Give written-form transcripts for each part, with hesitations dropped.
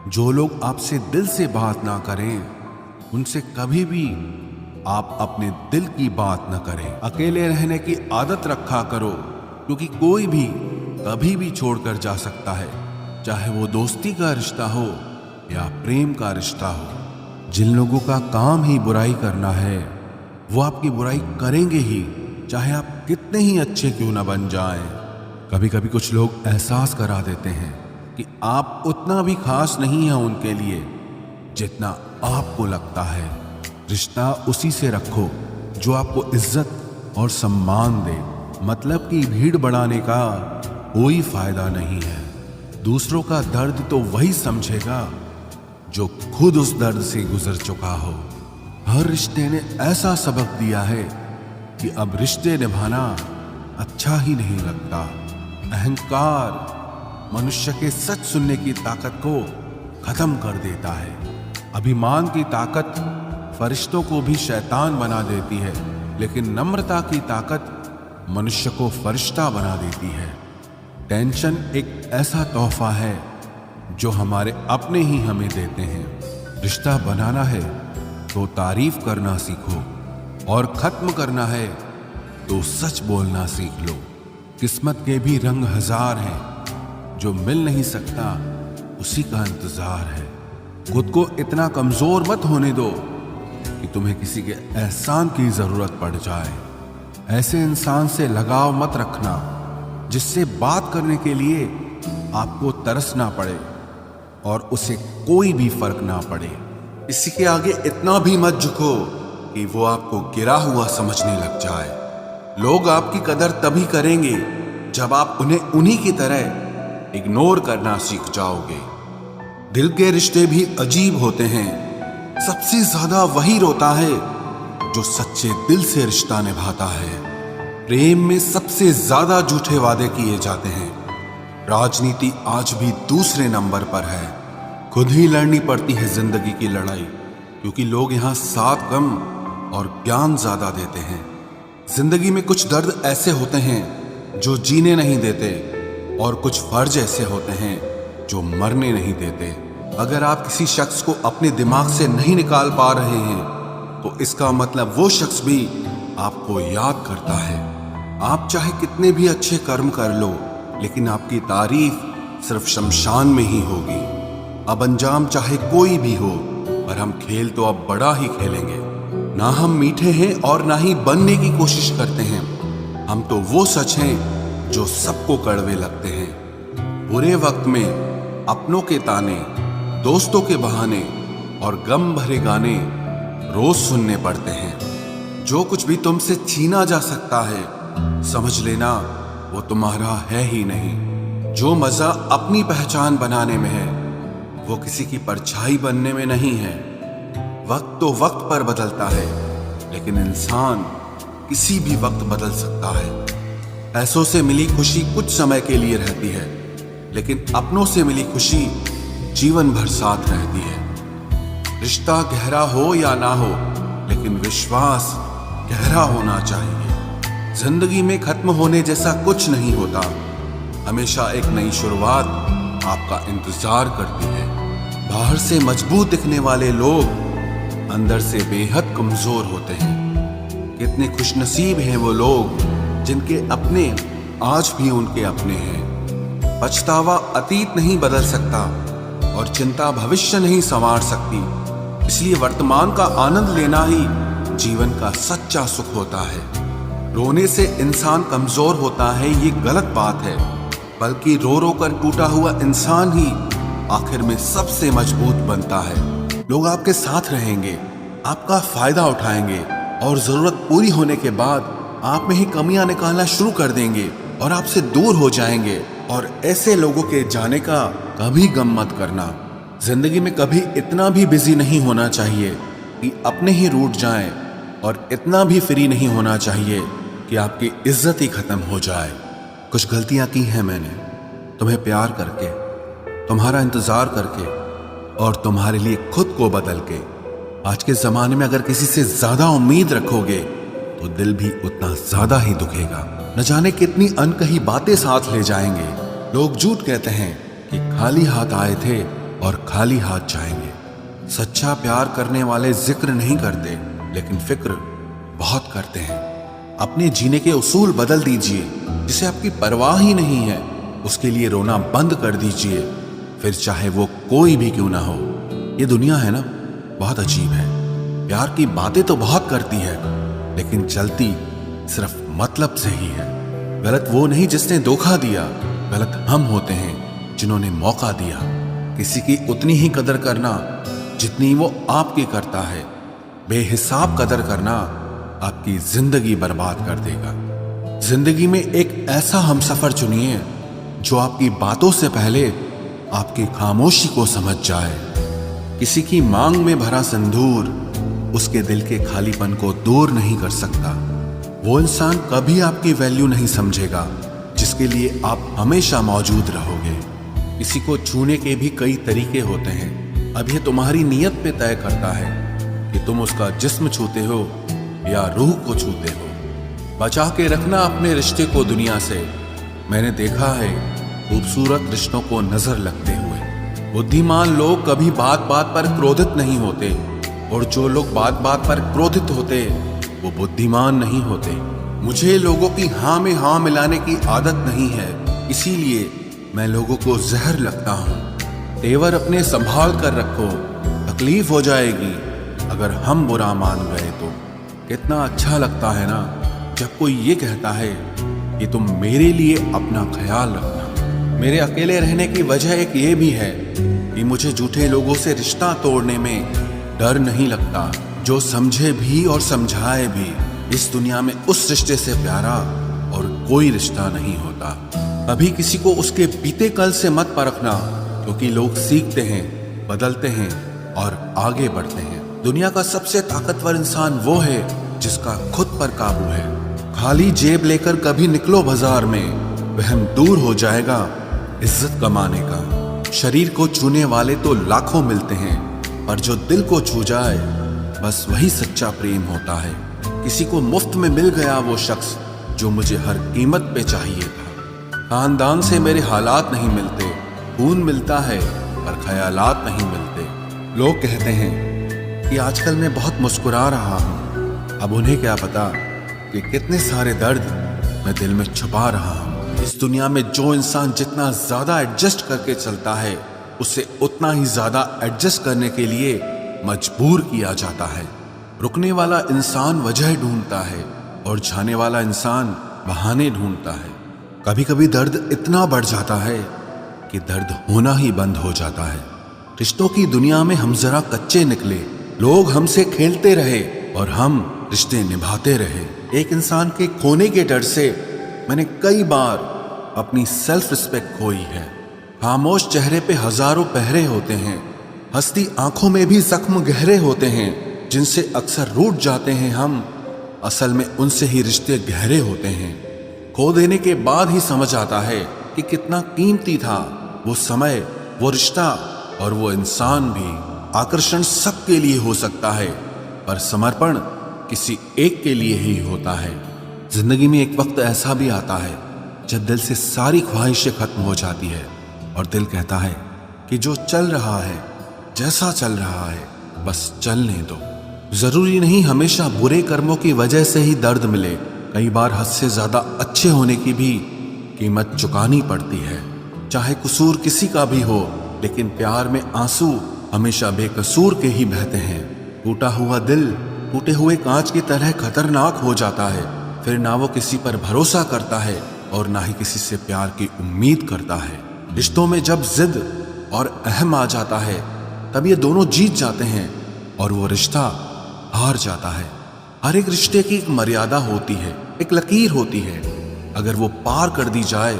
जो लोग आपसे दिल से बात ना करें, उनसे कभी भी आप अपने दिल की बात न करें। अकेले रहने की आदत रखा करो, क्योंकि कोई भी कभी भी छोड़कर जा सकता है, चाहे वो दोस्ती का रिश्ता हो या प्रेम का रिश्ता हो। जिन लोगों का काम ही बुराई करना है, वो आपकी बुराई करेंगे ही, चाहे आप कितने ही अच्छे क्यों ना बन जाएं। कभी कभी कुछ लोग एहसास करा देते हैं कि आप उतना भी खास नहीं हैं उनके लिए जितना आपको लगता है। रिश्ता उसी से रखो जो आपको इज्जत और सम्मान दे। मतलब की भीड़ बढ़ाने का कोई फायदा नहीं है। दूसरों का दर्द तो वही समझेगा जो खुद उस दर्द से गुजर चुका हो। हर रिश्ते ने ऐसा सबक दिया है कि अब रिश्ते निभाना अच्छा ही नहीं लगता। अहंकार मनुष्य के सच सुनने की ताकत को खत्म कर देता है। अभिमान की ताकत फरिश्तों को भी शैतान बना देती है, लेकिन नम्रता की ताकत मनुष्य को फरिश्ता बना देती है। टेंशन एक ऐसा तोहफा है जो हमारे अपने ही हमें देते हैं। रिश्ता बनाना है तो तारीफ करना सीखो, और खत्म करना है तो सच बोलना सीख लो। किस्मत के भी रंग हजार हैं, जो मिल नहीं सकता उसी का इंतजार है। खुद को इतना कमजोर मत होने दो कि तुम्हें किसी के एहसान की जरूरत पड़ जाए। ऐसे इंसान से लगाव मत रखना जिससे बात करने के लिए आपको तरसना पड़े और उसे कोई भी फर्क ना पड़े। किसी के आगे इतना भी मत झुको कि वो आपको गिरा हुआ समझने लग जाए। लोग आपकी कदर तभी करेंगे जब आप उन्हें उन्हीं की तरह इग्नोर करना सीख जाओगे। दिल के रिश्ते भी अजीब होते हैं। सबसे ज्यादा वही रोता है जो सच्चे दिल से रिश्ता निभाता है। प्रेम में सबसे ज्यादा झूठे वादे किए जाते हैं। राजनीति आज भी दूसरे नंबर पर है। खुद ही लड़नी पड़ती है जिंदगी की लड़ाई, क्योंकि लोग यहाँ साथ कम और ज्ञान ज्यादा देते हैं। जिंदगी में कुछ दर्द ऐसे होते हैं जो जीने नहीं देते, और कुछ फर्ज ऐसे होते हैं जो मरने नहीं देते। अगर आप किसी शख्स को अपने दिमाग से नहीं निकाल पा रहे हैं, तो इसका मतलब वो शख्स भी आपको याद करता है। आप चाहे कितने भी अच्छे कर्म कर लो, लेकिन आपकी तारीफ सिर्फ शमशान में ही होगी। अब अंजाम चाहे कोई भी हो, पर हम खेल तो अब बड़ा ही खेलेंगे। ना हम मीठे हैं और ना ही बनने की कोशिश करते हैं। हम तो वो सच हैं जो सबको कड़वे लगते हैं। बुरे वक्त में अपनों के ताने, दोस्तों के बहाने और गम भरे गाने रोज सुनने पड़ते हैं। जो कुछ भी तुमसे छीना जा सकता है, समझ लेना वो तुम्हारा है ही नहीं। जो मजा अपनी पहचान बनाने में है, वो किसी की परछाई बनने में नहीं है। वक्त तो वक्त पर बदलता है, लेकिन इंसान किसी भी वक्त बदल सकता है। पैसों से मिली खुशी कुछ समय के लिए रहती है, लेकिन अपनों से मिली खुशी जीवन भर साथ रहती है। रिश्ता गहरा हो या ना हो, लेकिन विश्वास गहरा होना चाहिए। जिंदगी में खत्म होने जैसा कुछ नहीं होता। हमेशा एक नई शुरुआत आपका इंतजार करती है। बाहर से मजबूत दिखने वाले लोग अंदर से बेहद कमजोर होते हैं। कितने खुशनसीब हैं वो लोग जिनके अपने आज भी उनके अपने हैं। पछतावा अतीत नहीं बदल सकता और चिंता भविष्य नहीं संवार सकती। इसलिए वर्तमान का आनंद लेना ही जीवन का सच्चा सुख होता है। रोने से इंसान कमजोर होता है, ये गलत बात है, बल्कि रो रो कर टूटा हुआ इंसान ही आखिर में सबसे मजबूत बनता है। लोग आपके साथ रहेंगे, आपका फायदा उठाएंगे, और जरूरत पूरी होने के बाद आप में ही कमियां निकालना शुरू कर देंगे और आपसे दूर हो जाएंगे। और ऐसे लोगों के जाने का कभी गम मत करना। जिंदगी में कभी इतना भी बिजी नहीं होना चाहिए कि अपने ही रूठ जाएं, और इतना भी फ्री नहीं होना चाहिए कि आपकी इज्जत ही खत्म हो जाए। कुछ गलतियां की हैं मैंने, तुम्हें प्यार करके, तुम्हारा इंतजार करके, और तुम्हारे लिए खुद को बदल के। आज के जमाने में अगर किसी से ज्यादा उम्मीद रखोगे तो दिल भी उतना ज्यादा ही दुखेगा। न जाने कितनी अनकही बातें साथ ले जाएंगे। लोग झूठ कहते हैं कि खाली हाथ आए थे और खाली हाथ जाएंगे। सच्चा प्यार करने वाले जिक्र नहीं करते, लेकिन फिक्र बहुत करते हैं। अपने जीने के उसूल बदल दीजिए। जिसे आपकी परवाह ही नहीं है, उसके लिए रोना बंद कर दीजिए, फिर चाहे वो कोई भी क्यों ना हो। ये दुनिया है ना, बहुत अजीब है। प्यार की बातें तो बहुत करती है, लेकिन चलती सिर्फ मतलब से ही है। गलत वो नहीं जिसने धोखा दिया, गलत हम होते हैं जिन्होंने मौका दिया। किसी की उतनी ही कदर करना जितनी वो आपकी करता है। बेहिसाब कदर करना आपकी जिंदगी बर्बाद कर देगा। जिंदगी में एक ऐसा हमसफर चुनिए जो आपकी बातों से पहले आपकी खामोशी को समझ जाए। किसी की मांग में भरा सिंदूर उसके दिल के खालीपन को दूर नहीं कर सकता। वो इंसान कभी आपकी वैल्यू नहीं समझेगा जिसके लिए आप हमेशा मौजूद रहोगे। किसी को छूने के भी कई तरीके होते हैं। अब यह तुम्हारी नीयत पे तय करता है कि तुम उसका जिस्म छूते हो या रूह को छूते हो। बचा के रखना अपने रिश्ते को दुनिया से। मैंने देखा है खूबसूरत रिश्तों को नजर लगते हुए। बुद्धिमान लोग कभी बात बात पर क्रोधित नहीं होते, और जो लोग बात बात पर क्रोधित होते वो बुद्धिमान नहीं होते। मुझे लोगों की हाँ में हाँ मिलाने की आदत नहीं है, इसीलिए मैं लोगों को जहर लगता हूँ। तेवर अपने संभाल कर रखो, तकलीफ हो जाएगी अगर हम बुरा मान गए तो। कितना अच्छा लगता है ना जब कोई ये कहता है कि तुम मेरे लिए अपना ख्याल रखना। मेरे अकेले रहने की वजह एक ये भी है कि मुझे झूठे लोगों से रिश्ता तोड़ने में डर नहीं लगता। जो समझे भी और समझाए भी, इस दुनिया में उस रिश्ते से प्यारा और कोई रिश्ता नहीं होता। कभी किसी को उसके बीते कल से मत परखना, क्योंकि लोग सीखते हैं, बदलते हैं और आगे बढ़ते हैं। दुनिया का सबसे ताकतवर इंसान वो है जिसका खुद पर काबू है। खाली जेब लेकर कभी निकलो बाजार में, वहम दूर हो जाएगा इज्जत कमाने का। शरीर को छूने वाले तो लाखों मिलते हैं, पर जो दिल को छू जाए बस वही सच्चा प्रेम होता है। किसी को मुफ्त में मिल गया वो शख्स जो मुझे हर कीमत पे चाहिए था। खानदान से मेरे हालात नहीं मिलते, खून मिलता है पर ख्यालात नहीं मिलते। लोग कहते हैं कि आजकल मैं बहुत मुस्कुरा रहा हूँ, अब उन्हें क्या पता कि कितने सारे दर्द मैं दिल में छुपा रहा हूँ। इस दुनिया में जो इंसान जितना ज्यादा एडजस्ट करके चलता है, उसे उतना ही ज्यादा एडजस्ट करने के लिए मजबूर किया जाता है। रुकने वाला इंसान वजह ढूंढता है और जाने वाला इंसान बहाने ढूंढता है। कभी कभी दर्द इतना बढ़ जाता है कि दर्द होना ही बंद हो जाता है। रिश्तों की दुनिया में हम जरा कच्चे निकले। लोग हमसे खेलते रहे और हम रिश्ते निभाते रहे। एक इंसान के खोने के डर से मैंने कई बार अपनी सेल्फ रिस्पेक्ट खोई है। खामोश चेहरे पे हजारों पहरे होते हैं, हंसती आंखों में भी जख्म गहरे होते हैं। जिनसे अक्सर रूठ जाते हैं हम, असल में उनसे ही रिश्ते गहरे होते हैं। खो देने के बाद ही समझ आता है कि कितना कीमती था वो समय, वो रिश्ता और वो इंसान भी। आकर्षण सबके लिए हो सकता है, पर समर्पण किसी एक के लिए ही होता है। जिंदगी में एक वक्त ऐसा भी आता है जब दिल से सारी ख्वाहिशें खत्म हो जाती है और दिल कहता है कि जो चल रहा है, जैसा चल रहा है, बस चलने दो। जरूरी नहीं हमेशा बुरे कर्मों की वजह से ही दर्द मिले। कई बार हद से ज्यादा अच्छे होने की भी कीमत चुकानी पड़ती है। चाहे कसूर किसी का भी हो, लेकिन प्यार में आंसू हमेशा बेकसूर के ही बहते हैं। टूटा हुआ दिल टूटे हुए कांच की तरह खतरनाक हो जाता है। फिर ना वो किसी पर भरोसा करता है और ना ही किसी से प्यार की उम्मीद करता है। रिश्तों में जब जिद और अहम आ जाता है, तब ये दोनों जीत जाते हैं और वो रिश्ता हार जाता है। हर एक रिश्ते की एक मर्यादा होती है, एक लकीर होती है। अगर वो पार कर दी जाए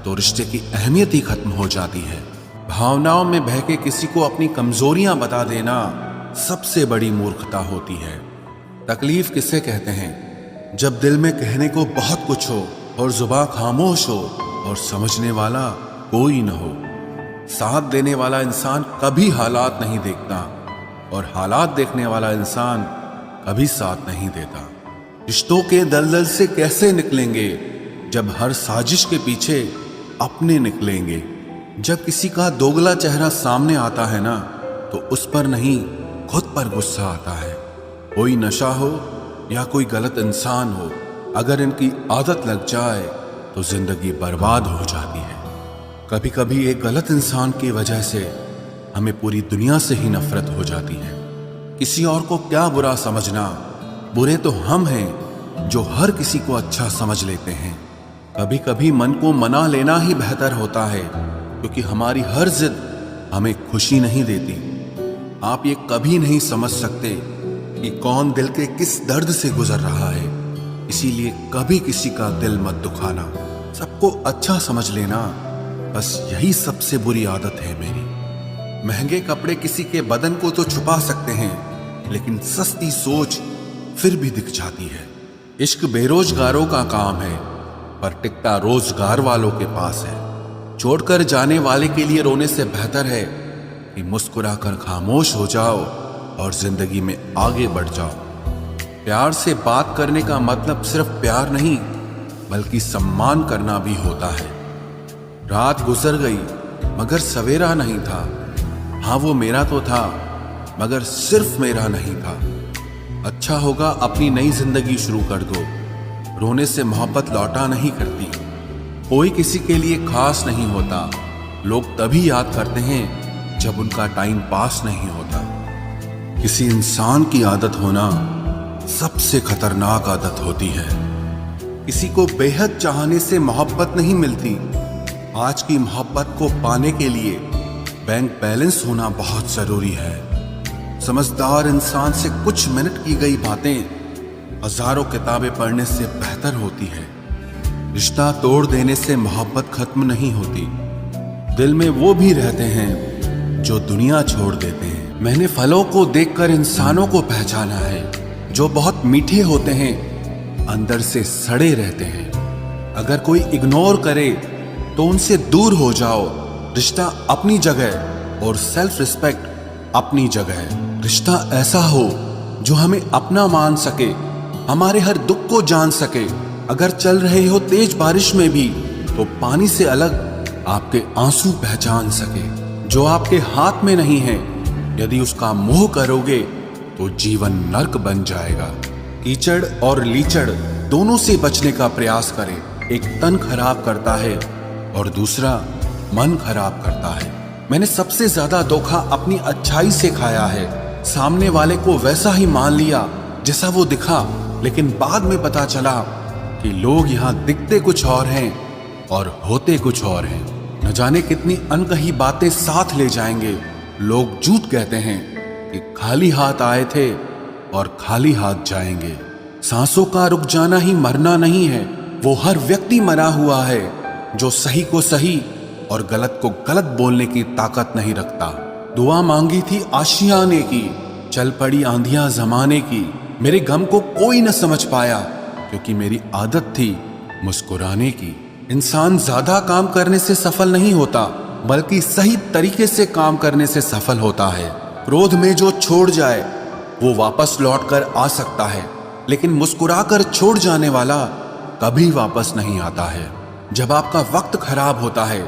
तो रिश्ते की अहमियत ही खत्म हो जाती है। भावनाओं में बह के किसी को अपनी कमजोरियां बता देना सबसे बड़ी मूर्खता होती है। तकलीफ किसे कहते हैं? जब दिल में कहने को बहुत कुछ हो और जुबान खामोश हो और समझने वाला कोई न हो। साथ देने वाला इंसान कभी हालात नहीं देखता और हालात देखने वाला इंसान कभी साथ नहीं देता। रिश्तों के दलदल से कैसे निकलेंगे जब हर साजिश के पीछे अपने निकलेंगे। जब किसी का दोगला चेहरा सामने आता है ना, तो उस पर नहीं खुद पर गुस्सा आता है। कोई नशा हो या कोई गलत इंसान हो, अगर इनकी आदत लग जाए तो जिंदगी बर्बाद हो जाती है। कभी कभी एक गलत इंसान की वजह से हमें पूरी दुनिया से ही नफरत हो जाती है। किसी और को क्या बुरा समझना, बुरे तो हम हैं जो हर किसी को अच्छा समझ लेते हैं। कभी कभी मन को मना लेना ही बेहतर होता है, क्योंकि हमारी हर जिद हमें खुशी नहीं देती। आप ये कभी नहीं समझ सकते कि कौन दिल के किस दर्द से गुजर रहा है, इसीलिए कभी किसी का दिल मत दुखाना, सबको अच्छा समझ लेना, बस यही सबसे बुरी आदत है मेरी। महंगे कपड़े किसी के बदन को तो छुपा सकते हैं, लेकिन सस्ती सोच फिर भी दिख जाती है। इश्क बेरोजगारों का काम है, पर टिकता रोजगार वालों के पास है। छोड़कर जाने वाले के लिए रोने से बेहतर है कि मुस्कुराकर खामोश हो जाओ और जिंदगी में आगे बढ़ जाओ। प्यार से बात करने का मतलब सिर्फ प्यार नहीं, बल्कि सम्मान करना भी होता है। रात गुजर गई मगर सवेरा नहीं था। हाँ, वो मेरा तो था, मगर सिर्फ मेरा नहीं था। अच्छा होगा अपनी नई जिंदगी शुरू कर दो। रोने से मोहब्बत लौटा नहीं करती। कोई किसी के लिए खास नहीं होता। लोग तभी याद करते हैं जब उनका टाइम पास नहीं होता। किसी इंसान की आदत होना सबसे खतरनाक आदत होती है। किसी को बेहद चाहने से मोहब्बत नहीं मिलती। आज की मोहब्बत को पाने के लिए बैंक बैलेंस होना बहुत जरूरी है। समझदार इंसान से कुछ मिनट की गई बातें हजारों किताबें पढ़ने से बेहतर होती है। रिश्ता तोड़ देने से मोहब्बत खत्म नहीं होती। दिल में वो भी रहते हैं जो दुनिया छोड़ देते हैं। मैंने फलों को देखकर इंसानों को पहचाना है, जो बहुत मीठे होते हैं, अंदर से सड़े रहते हैं। अगर कोई इग्नोर करे तो उनसे दूर हो जाओ। रिश्ता अपनी जगह और सेल्फ रिस्पेक्ट अपनी जगह। रिश्ता ऐसा हो जो हमें अपना मान सके, हमारे हर दुख को जान सके। अगर चल रहे हो तेज बारिश में भी, तो पानी से अलग आपके आंसू पहचान सके। जो आपके हाथ में नहीं है, यदि उसका मोह करोगे तो जीवन नर्क बन जाएगा। कीचड़ और लीचड़ दोनों से बचने का प्रयास करें। एक तन खराब करता है और दूसरा मन खराब करता है। मैंने सबसे ज्यादा धोखा अपनी अच्छाई से खाया है। सामने वाले को वैसा ही मान लिया जैसा वो दिखा, लेकिन बाद में पता चला कि लोग यहाँ दिखते कुछ और हैं और होते कुछ और हैं। न जाने कितनी अनकही बातें साथ ले जाएंगे। लोग झूठ कहते हैं कि खाली हाथ आए थे और खाली हाथ जाएंगे। सांसों का रुक जाना ही मरना नहीं है। वो हर व्यक्ति मरा हुआ है जो सही को सही और गलत को गलत बोलने की ताकत नहीं रखता। दुआ मांगी थी आशियाने की, चल पड़ी आंधियां जमाने की। मेरे गम को कोई न समझ पाया, क्योंकि मेरी आदत थी मुस्कुराने की। इंसान ज्यादा काम करने से सफल नहीं होता, बल्कि सही तरीके से काम करने से सफल होता है। क्रोध में जो छोड़ जाए वो वापस लौट कर आ सकता है, लेकिन मुस्कुराकर छोड़ जाने वाला कभी वापस नहीं आता है। जब आपका वक्त खराब होता है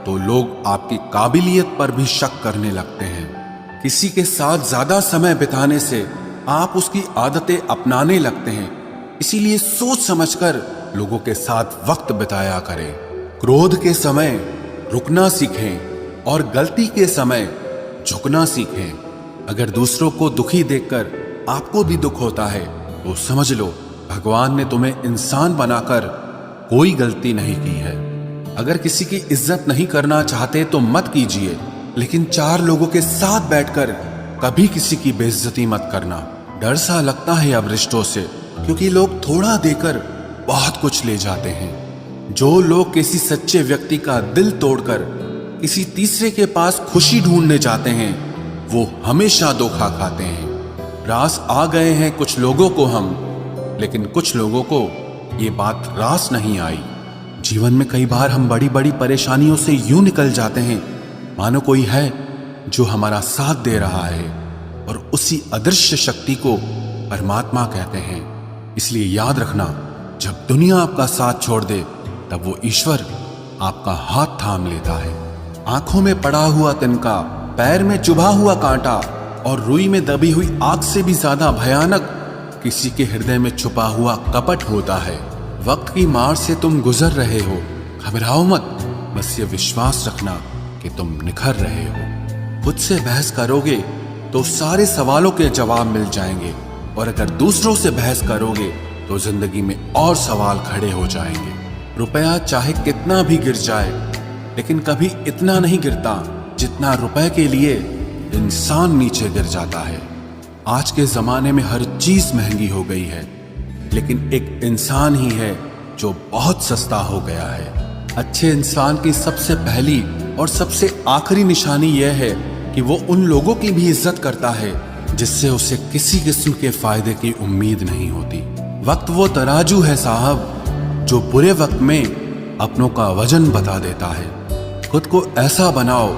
तो लोग आपकी काबिलियत पर भी शक करने लगते हैं। किसी के साथ ज्यादा समय बिताने से आप उसकी आदतें अपनाने लगते हैं। इसीलिए सोच समझकर लोगों के साथ वक्त बिताया करें। क्रोध के समय रुकना सीखें और गलती के समय झुकना सीखें। अगर दूसरों को दुखी देखकर आपको भी दुख होता है तो समझ लो भगवान ने तुम्हें इंसान बनाकर कोई गलती नहीं की है। अगर किसी की इज्जत नहीं करना चाहते तो मत कीजिए, लेकिन चार लोगों के साथ बैठकर कभी किसी की बेइज्जती मत करना। डर सा लगता है अब रिश्तों से, क्योंकि लोग थोड़ा देकर बहुत कुछ ले जाते हैं। जो लोग किसी सच्चे व्यक्ति का दिल तोड़कर किसी तीसरे के पास खुशी ढूंढने जाते हैं, वो हमेशा धोखा खाते हैं। रास आ गए हैं कुछ लोगों को हम, लेकिन कुछ लोगों को ये बात रास नहीं आई। जीवन में कई बार हम बड़ी बड़ी परेशानियों से यूं निकल जाते हैं मानो कोई है जो हमारा साथ दे रहा है, और उसी अदृश्य शक्ति को परमात्मा कहते हैं। इसलिए याद रखना, जब दुनिया आपका साथ छोड़ दे तब वो ईश्वर आपका हाथ थाम लेता है। आंखों में पड़ा हुआ तिनका, पैर में चुभा हुआ कांटा और रुई में दबी हुई आग से भी ज्यादा भयानक किसी के हृदय में छुपा हुआ कपट होता है। वक्त की मार से तुम गुजर रहे हो, घबराओ मत, बस ये विश्वास रखना कि तुम निखर रहे हो। खुद से बहस करोगे तो सारे सवालों के जवाब मिल जाएंगे, और अगर दूसरों से बहस करोगे तो जिंदगी में और सवाल खड़े हो जाएंगे। रुपया चाहे कितना भी गिर जाए, लेकिन कभी इतना नहीं गिरता जितना रुपए के लिए इंसान नीचे गिर जाता है। आज के जमाने में हर चीज महंगी हो गई है, लेकिन एक इंसान ही है जो बहुत सस्ता हो गया है। अच्छे इंसान की सबसे पहली और सबसे आखिरी निशानी यह है कि वो उन लोगों की भी इज्जत करता है जिससे उसे किसी किस्म के फायदे की उम्मीद नहीं होती। वक्त वो तराजू है साहब जो बुरे वक्त में अपनों का वजन बता देता है। खुद को ऐसा बनाओ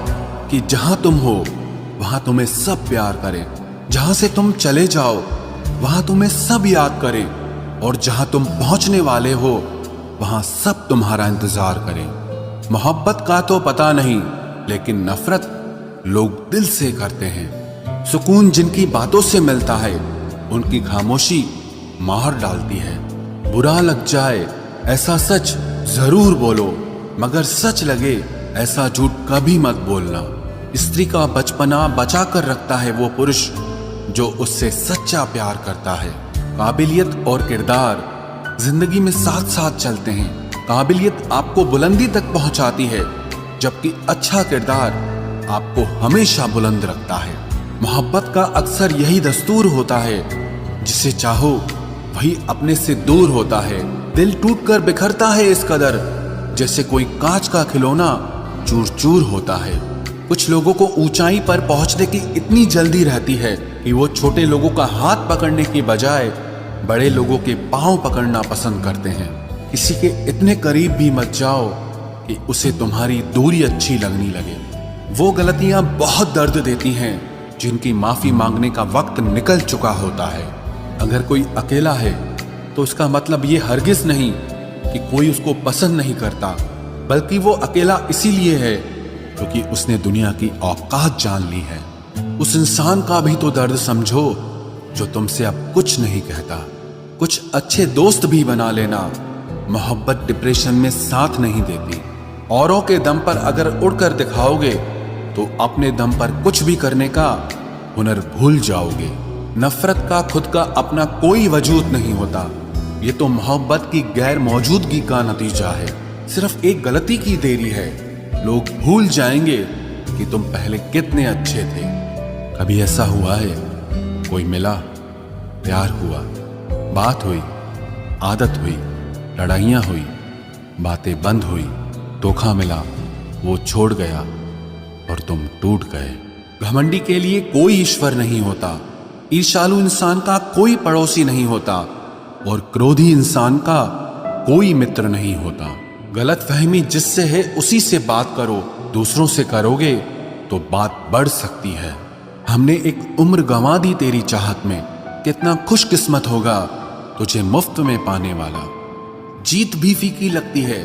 कि जहां तुम हो वहां तुम्हें सब प्यार करें, जहां से तुम चले जाओ वहां तुम्हें सब याद करें, और जहां तुम पहुंचने वाले हो वहां सब तुम्हारा इंतजार करें। मोहब्बत का तो पता नहीं, लेकिन नफरत लोग दिल से करते हैं। सुकून जिनकी बातों से मिलता है उनकी खामोशी मार डालती है। बुरा लग जाए ऐसा सच जरूर बोलो, मगर सच लगे ऐसा झूठ कभी मत बोलना। स्त्री का बचपना बचा कर रखता है वो पुरुष जो उससे सच्चा प्यार करता है। काबिलियत और किरदार जिंदगी में साथ साथ चलते हैं। काबिलियत आपको बुलंदी तक पहुंचाती है, जबकि अच्छा किरदार आपको हमेशा बुलंद रखता है। मोहब्बत का अक्सर यही दस्तूर होता है, जिसे चाहो वही अपने से दूर होता है। दिल टूटकर बिखरता है इस कदर, जैसे कोई कांच का खिलौना चूर चूर होता है। कुछ लोगों को ऊंचाई पर पहुंचने की इतनी जल्दी रहती है कि वो छोटे लोगों का हाथ पकड़ने की बजाय बड़े लोगों के पांव पकड़ना पसंद करते हैं। किसी के इतने करीब भी मत जाओ कि उसे तुम्हारी दूरी अच्छी लगने लगे। वो गलतियां बहुत दर्द देती हैं जिनकी माफी मांगने का वक्त निकल चुका होता है। अगर कोई अकेला है तो उसका मतलब ये हरगिज नहीं कि कोई उसको पसंद नहीं करता, बल्कि वो अकेला इसीलिए है क्योंकि उसने दुनिया की औकात जान ली है। उस इंसान का भी तो दर्द समझो जो तुमसे अब कुछ नहीं कहता। कुछ अच्छे दोस्त भी बना लेना। मोहब्बत डिप्रेशन में साथ नहीं देती। औरों के दम पर अगर उड़कर दिखाओगे तो अपने दम पर कुछ भी करने का हुनर भूल जाओगे। नफरत का खुद का अपना कोई वजूद नहीं होता, ये तो मोहब्बत की गैर मौजूदगी का नतीजा है। सिर्फ एक गलती की देरी है, लोग भूल जाएंगे कि तुम पहले कितने अच्छे थे। कभी ऐसा हुआ है कोई मिला, प्यार हुआ, बात हुई, आदत हुई, लड़ाइयाँ हुई, बातें बंद हुई, धोखा मिला, वो छोड़ गया और तुम टूट गए। घमंडी के लिए कोई ईश्वर नहीं होता, ईर्ष्यालु इंसान का कोई पड़ोसी नहीं होता, और क्रोधी इंसान का कोई मित्र नहीं होता। गलतफहमी जिससे है उसी से बात करो, दूसरों से करोगे तो बात बढ़ सकती है। हमने एक उम्र गंवा दी तेरी चाहत में, कितना खुशकिस्मत होगा तुझे मुफ्त में पाने वाला। जीत भी फीकी लगती है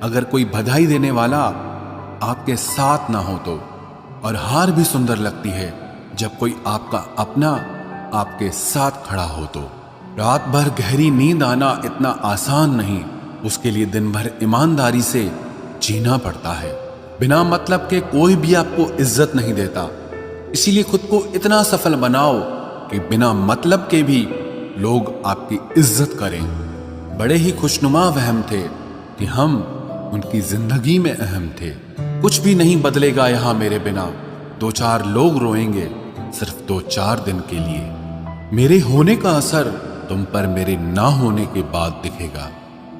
अगर कोई बधाई देने वाला आपके साथ ना हो तो, और हार भी सुंदर लगती है जब कोई आपका अपना आपके साथ खड़ा हो तो। रात भर गहरी नींद आना इतना आसान नहीं, उसके लिए दिन भर ईमानदारी से जीना पड़ता है। बिना मतलब के कोई भी आपको इज्जत नहीं देता, इसीलिए खुद को इतना सफल बनाओ कि बिना मतलब के भी लोग आपकी इज्जत करें। बड़े ही खुशनुमा वहम थे कि हम उनकी जिंदगी में अहम थे। कुछ भी नहीं बदलेगा यहाँ मेरे बिना, दो चार लोग रोएंगे सिर्फ 2-4 दिन के लिए। मेरे होने का असर तुम पर मेरे ना होने के बाद दिखेगा।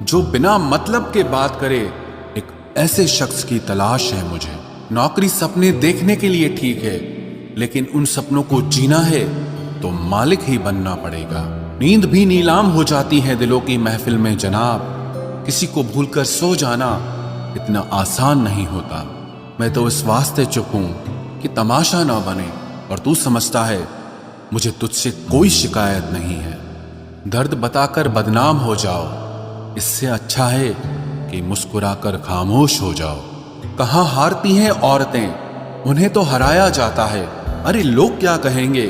जो बिना मतलब के बात करे, एक ऐसे शख्स की तलाश है मुझे। नौकरी सपने देखने के लिए ठीक है, लेकिन उन सपनों को जीना है तो मालिक ही बनना पड़ेगा। नींद भी नीलाम हो जाती है दिलों की महफिल में जनाब। किसी को भूलकर सो जाना इतना आसान नहीं होता। मैं तो इस वास्ते चुप हूं कि तमाशा ना बने, और तू समझता है मुझे तुझसे कोई शिकायत नहीं है। दर्द बताकर बदनाम हो जाओ, इससे अच्छा है कि मुस्कुराकर खामोश हो जाओ। कहाँ हारती हैं औरतें, उन्हें तो हराया जाता है। अरे लोग क्या कहेंगे,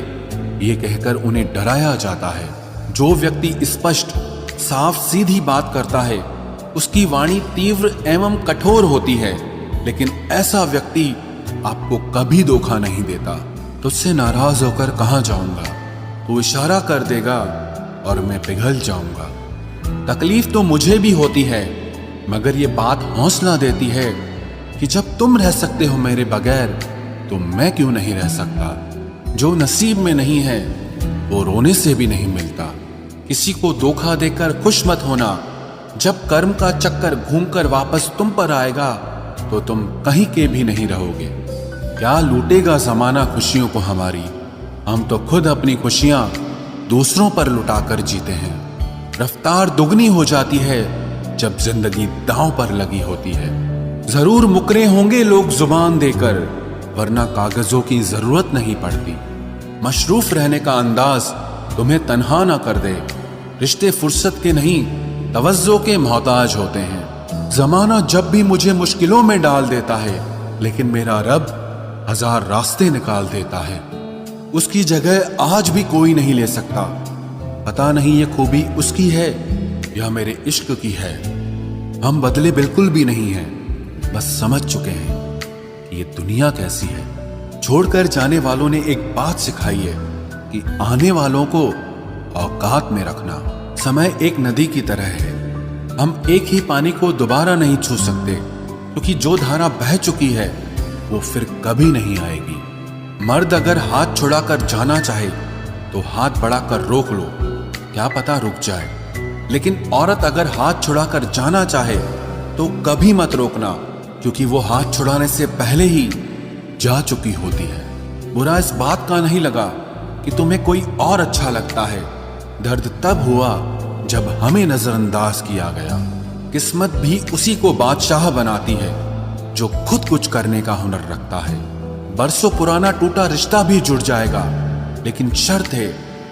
ये कहकर उन्हें डराया जाता है। जो व्यक्ति स्पष्ट साफ सीधी बात करता है उसकी वाणी तीव्र एवं कठोर होती है, लेकिन ऐसा व्यक्ति आपको कभी धोखा नहीं देता। तुझसे नाराज होकर कहाँ जाऊंगा, तू इशारा कर देगा और मैं पिघल जाऊंगा। तकलीफ तो मुझे भी होती है, मगर ये बात हौसला देती है कि जब तुम रह सकते हो मेरे बगैर तो मैं क्यों नहीं रह सकता। जो नसीब में नहीं है वो रोने से भी नहीं मिलता। किसी को धोखा देकर खुश मत होना। जब कर्म का चक्कर घूमकर वापस तुम पर आएगा तो तुम कहीं के भी नहीं रहोगे। क्या लूटेगा जमाना खुशियों को हमारी, हम तो खुद अपनी खुशियां दूसरों पर लुटाकर जीते हैं। रफ्तार दुगनी हो जाती है जब जिंदगी दांव पर लगी होती है। जरूर मुकरे होंगे लोग जुबान देकर, वरना कागजों की जरूरत नहीं पड़ती। मशरूफ रहने का अंदाज तुम्हें तन्हा ना कर दे। रिश्ते फुर्सत के नहीं तवज्जो के मोहताज होते हैं। जमाना जब भी मुझे मुश्किलों में डाल देता है, लेकिन मेरा रब 1000 रास्ते निकाल देता है। उसकी जगह आज भी कोई नहीं ले सकता। पता नहीं ये खूबी उसकी है या मेरे इश्क की है। हम बदले बिल्कुल भी नहीं हैं, बस समझ चुके हैं कि ये दुनिया कैसी है। छोड़कर जाने वालों ने एक बात सिखाई है कि आने वालों को औकात में रखना। समय एक नदी की तरह है, हम एक ही पानी को दोबारा नहीं छू सकते, क्योंकि जो धारा बह चुकी है वो फिर कभी नहीं आएगी। मर्द अगर हाथ छुड़ाकर जाना चाहे तो हाथ बढ़ाकर रोक लो, क्या पता रुक जाए। लेकिन औरत अगर हाथ छुड़ाकर जाना चाहे तो कभी मत रोकना, क्योंकि वो हाथ छुड़ाने से पहले ही जा चुकी होती है। बुरा इस बात का नहीं लगा कि तुम्हें कोई और अच्छा लगता है। दर्द तब हुआ जब हमें नजरअंदाज किया गया। किस्मत भी उसी को बादशाह बनाती है जो खुद कुछ करने का हुनर रखता है। बरसों पुराना टूटा रिश्ता भी जुड़ जाएगा, लेकिन शर्त है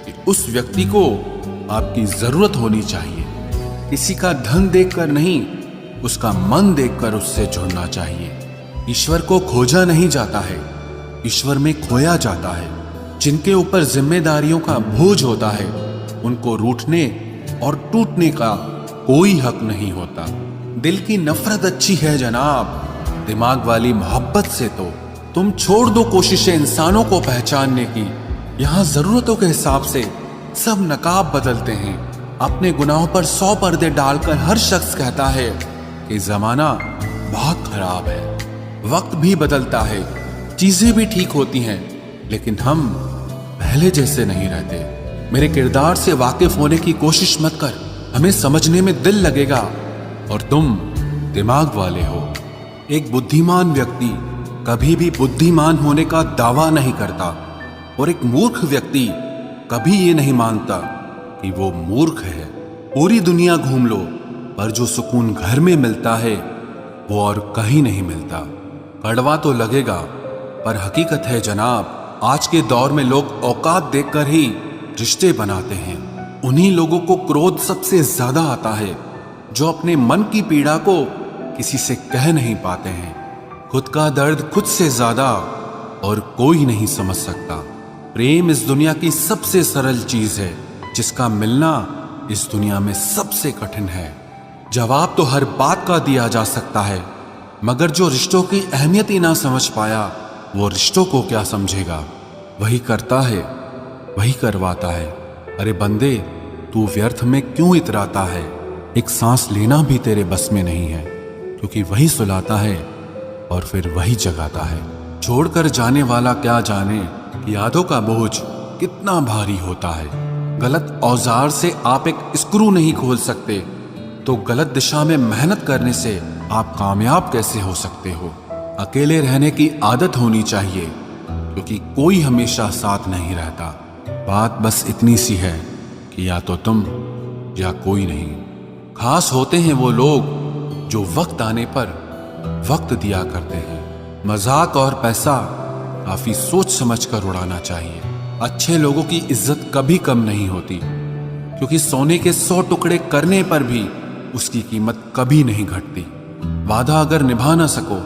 कि उस व्यक्ति को आपकी जरूरत होनी चाहिए। किसी का धन देखकर नहीं, उसका मन देखकर उससे जुड़ना चाहिए। ईश्वर को खोजा नहीं जाता है, ईश्वर में खोया जाता है। जिनके ऊपर जिम्मेदारियों का बोझ होता है उनको रूठने और टूटने का कोई हक नहीं होता। दिल की नफरत अच्छी है जनाब, दिमाग वाली मोहब्बत से तो तुम छोड़ दो कोशिशें इंसानों को पहचानने की। यहाँ जरूरतों के हिसाब से सब नकाब बदलते हैं। अपने गुनाहों पर 100 पर्दे डालकर हर शख्स कहता है कि जमाना बहुत खराब है। वक्त भी बदलता है, चीजें भी ठीक होती हैं, लेकिन हम पहले जैसे नहीं रहते। मेरे किरदार से वाकिफ होने की कोशिश मत कर, हमें समझने में दिल लगेगा और तुम दिमाग वाले हो। एक बुद्धिमान व्यक्ति कभी भी बुद्धिमान होने का दावा नहीं करता, और एक मूर्ख व्यक्ति कभी ये नहीं मानता कि वो मूर्ख है। पूरी दुनिया घूम लो, पर जो सुकून घर में मिलता है वो और कहीं नहीं मिलता। कड़वा तो लगेगा, पर हकीकत है जनाब, आज के दौर में लोग औकात देखकर ही रिश्ते बनाते हैं। उन्हीं लोगों को क्रोध सबसे ज्यादा आता है जो अपने मन की पीड़ा को किसी से कह नहीं पाते हैं। खुद का दर्द खुद से ज्यादा और कोई नहीं समझ सकता। प्रेम इस दुनिया की सबसे सरल चीज है, जिसका मिलना इस दुनिया में सबसे कठिन है। जवाब तो हर बात का दिया जा सकता है, मगर जो रिश्तों की अहमियत ही ना समझ पाया वो रिश्तों को क्या समझेगा। वही करता है वही करवाता है। अरे बंदे, तू व्यर्थ में क्यों इतराता है। एक सांस लेना भी तेरे बस में नहीं है, क्योंकि वही सुलाता है और फिर वही जगाता है। छोड़कर जाने वाला क्या जाने कि यादों का बोझ कितना भारी होता है। गलत औजार से आप एक स्क्रू नहीं खोल सकते, तो गलत दिशा में मेहनत करने से आप कामयाब कैसे हो सकते हो। अकेले रहने की आदत होनी चाहिए, क्योंकि कोई हमेशा साथ नहीं रहता। बात बस इतनी सी है कि या तो तुम या कोई नहीं। खास होते हैं वो लोग जो वक्त आने पर वक्त दिया करते हैं। मजाक और पैसा काफी सोच समझ कर उड़ाना चाहिए। अच्छे लोगों की इज्जत कभी कम नहीं होती, क्योंकि सोने के 100 टुकड़े करने पर भी उसकी कीमत कभी नहीं घटती। वादा अगर निभा ना सको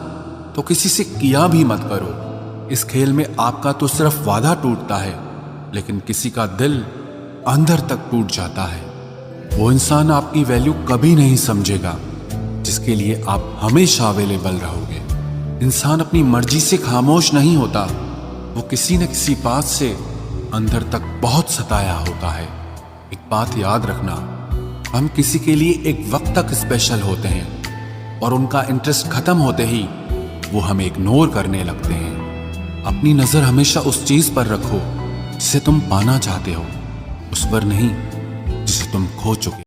तो किसी से किया भी मत करो। इस खेल में आपका तो सिर्फ वादा टूटता है, लेकिन किसी का दिल अंदर तक टूट जाता है। वो इंसान आपकी वैल्यू कभी नहीं समझेगा जिसके लिए आप हमेशा अवेलेबल रहोगे। इंसान अपनी मर्जी से खामोश नहीं होता, वो किसी न किसी बात से अंदर तक बहुत सताया होता है। एक बात याद रखना, हम किसी के लिए एक वक्त तक स्पेशल होते हैं और उनका इंटरेस्ट खत्म होते ही वो हमें इग्नोर करने लगते हैं। अपनी नजर हमेशा उस चीज पर रखो जिसे तुम पाना चाहते हो, उस पर नहीं जिसे तुम खो चुके।